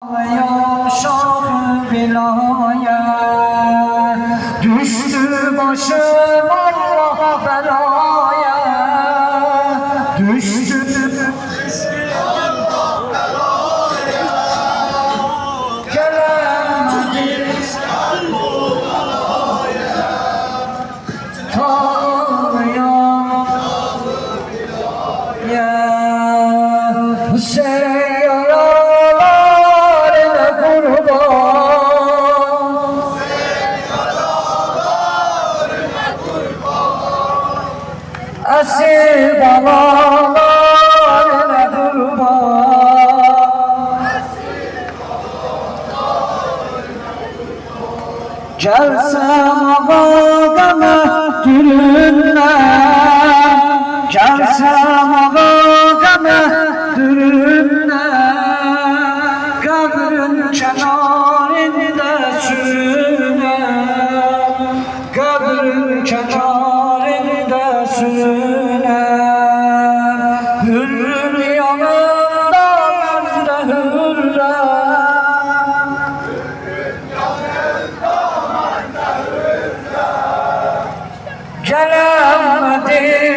Ya şah vilayet, düştü başım Allah belaya, düştü Allah belaya, gelemedim Tanrı'ya, ya Hüseyin esir balalarına kurban, gelsem ağabey mehdüründen, gelsem ağabey mehdüründen, kabrin kenarında sürünen, kabrin kenarında sürünen, hürrün yanında ben de hürrem, gelemedim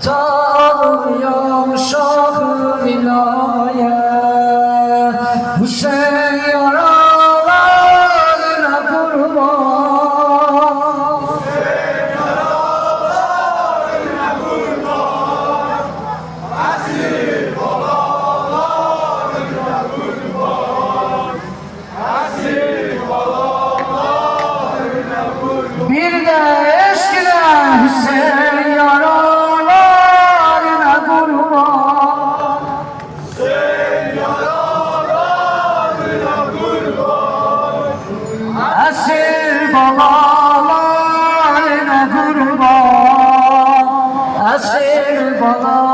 Tanrı'ya şah-ı vilayet, Hüseyin yaralarına kurban, Hüseyin yaralarına kurban, esir balalarına kurban, esir balalarına kurban. Bir de eskiden Hüseyin yaralarına kurban, Hüseyin yaralarına kurban, esir balalarına kurban, esir balalarına